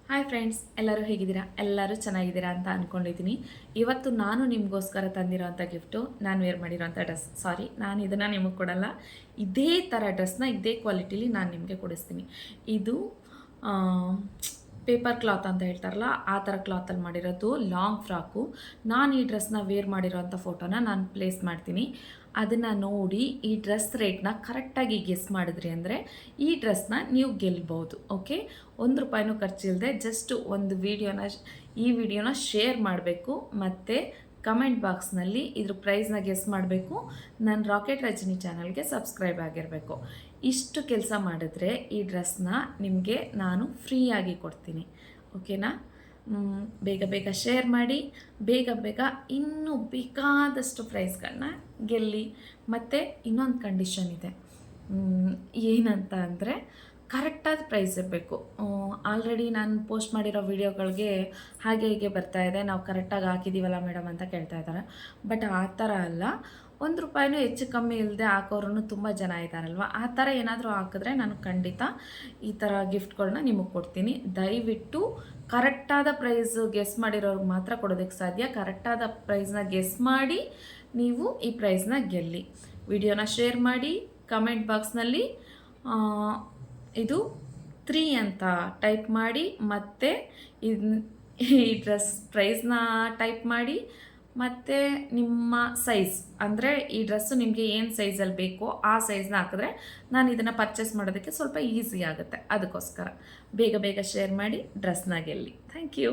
Hi friends, ಎಲ್ಲರೂ ಹೇಗಿದ್ದೀರಾ? ಎಲ್ಲರೂ ಚೆನ್ನಾಗಿದ್ದೀರಾ ಅಂತ ಅಂದ್ಕೊಂಡಿದ್ದೀನಿ. ಇವತ್ತು ನಾನು ನಿಮಗೋಸ್ಕರ ತಂದಿರೋಂಥ ಗಿಫ್ಟು ನಾನು ವೇರ್ ಮಾಡಿರೋಂಥ ಡ್ರೆಸ್. ನಾನು ಇದನ್ನು ನಿಮಗೆ ಕೊಡಲ್ಲ. ಇದೇ ಥರ ಡ್ರೆಸ್ನ ಇದೇ ಕ್ವಾಲಿಟಿಲಿ ನಾನು ನಿಮಗೆ ಕೊಡಿಸ್ತೀನಿ. ಇದು ಪೇಪರ್ ಕ್ಲಾತ್ ಅಂತ ಹೇಳ್ತಾರಲ್ಲ, ಆ ಥರ ಕ್ಲಾತಲ್ಲಿ ಮಾಡಿರೋದು ಲಾಂಗ್ ಫ್ರಾಕು. ನಾನು ಈ ಡ್ರೆಸ್ನ ವೇರ್ ಮಾಡಿರೋಂಥ ಫೋಟೋನ ನಾನು ಪ್ಲೇಸ್ ಮಾಡ್ತೀನಿ. ಅದನ್ನು ನೋಡಿ ಈ ಡ್ರೆಸ್ ರೇಟ್ನ ಕರೆಕ್ಟಾಗಿ ಗೆಸ್ ಮಾಡಿದ್ರಿ ಅಂದರೆ ಈ ಡ್ರೆಸ್ನ ನೀವು ಗೆಲ್ಬೋದು. ಓಕೆ, ₹1 ಖರ್ಚಿಲ್ಲದೆ ಜಸ್ಟ್ ಒಂದು ಈ ವಿಡಿಯೋನ ಶೇರ್ ಮಾಡಬೇಕು ಮತ್ತು ಕಮೆಂಟ್ ಬಾಕ್ಸ್ನಲ್ಲಿ ಇದ್ರ ಪ್ರೈಸ್ನ ಗೆಸ್ ಮಾಡಬೇಕು. ನನ್ನ ರಾಕೆಟ್ ರಜನಿ ಚಾನಲ್ಗೆ ಸಬ್ಸ್ಕ್ರೈಬ್ ಆಗಿರಬೇಕು. ಇಷ್ಟು ಕೆಲಸ ಮಾಡಿದ್ರೆ ಈ ಡ್ರೆಸ್ನ ನಿಮಗೆ ನಾನು ಫ್ರೀಯಾಗಿ ಕೊಡ್ತೀನಿ. ಓಕೆನಾ? ಬೇಗ ಬೇಗ ಶೇರ್ ಮಾಡಿ, ಬೇಗ ಬೇಗ ಇನ್ನೂ ಬೇಕಾದಷ್ಟು ಪ್ರೈಸ್ಗಳನ್ನ ಗೆಲ್ಲಿ. ಮತ್ತು ಇನ್ನೊಂದು ಕಂಡೀಷನ್ ಇದೆ, ಏನಂತ ಅಂದರೆ ಕರೆಕ್ಟಾದ ಪ್ರೈಸ್ ಇರಬೇಕು. ಆಲ್ರೆಡಿ ನಾನು ಪೋಸ್ಟ್ ಮಾಡಿರೋ ವಿಡಿಯೋಗಳಿಗೆ ಹಾಗೆ ಹೀಗೆ ಬರ್ತಾಯಿದೆ, ನಾವು ಕರೆಕ್ಟಾಗಿ ಹಾಕಿದ್ದೀವಲ್ಲ ಮೇಡಮ್ ಅಂತ ಕೇಳ್ತಾ ಇದ್ದಾರೆ. ಬಟ್ ಆ ಥರ ಅಲ್ಲ, ₹1 ಹೆಚ್ಚು ಕಮ್ಮಿ ಇಲ್ಲದೆ ಹಾಕೋರು ತುಂಬ ಜನ ಇದ್ದಾರಲ್ವ. ಆ ಥರ ಏನಾದರೂ ಹಾಕಿದ್ರೆ ನಾನು ಖಂಡಿತ ಈ ಥರ ಗಿಫ್ಟ್ಗಳನ್ನ ನಿಮಗೆ ಕೊಡ್ತೀನಿ. ದಯವಿಟ್ಟು ಕರೆಕ್ಟಾದ ಪ್ರೈಸ್ ಗೆಸ್ ಮಾಡಿರೋರಿಗೆ ಮಾತ್ರ ಕೊಡೋದಕ್ಕೆ ಸಾಧ್ಯ. ಕರೆಕ್ಟಾದ ಪ್ರೈಸ್ನ ಗೆಸ್ ಮಾಡಿ ನೀವು ಈ ಪ್ರೈಸ್ನ ಗೆಲ್ಲಿ. ವಿಡಿಯೋನ ಶೇರ್ ಮಾಡಿ, ಕಮೆಂಟ್ ಬಾಕ್ಸ್ನಲ್ಲಿ ಇದು 3 ಅಂತ ಟೈಪ್ ಮಾಡಿ, ಮತ್ತು ಈ ಡ್ರೆಸ್ ಪ್ರೈಸ್ನ ಟೈಪ್ ಮಾಡಿ, ಮತ್ತು ನಿಮ್ಮ ಸೈಜ್ ಅಂದರೆ ಈ ಡ್ರೆಸ್ಸು ನಿಮಗೆ ಏನು ಸೈಜಲ್ಲಿ ಬೇಕೋ ಆ ಸೈಜ್ನ ಹಾಕಿದ್ರೆ ನಾನು ಇದನ್ನು ಪರ್ಚೇಸ್ ಮಾಡೋದಕ್ಕೆ ಸ್ವಲ್ಪ ಈಸಿ ಆಗುತ್ತೆ. ಅದಕ್ಕೋಸ್ಕರ ಬೇಗ ಬೇಗ ಶೇರ್ ಮಾಡಿ ಡ್ರೆಸ್ನ ಗೆಲ್ಲಿ. Thank you.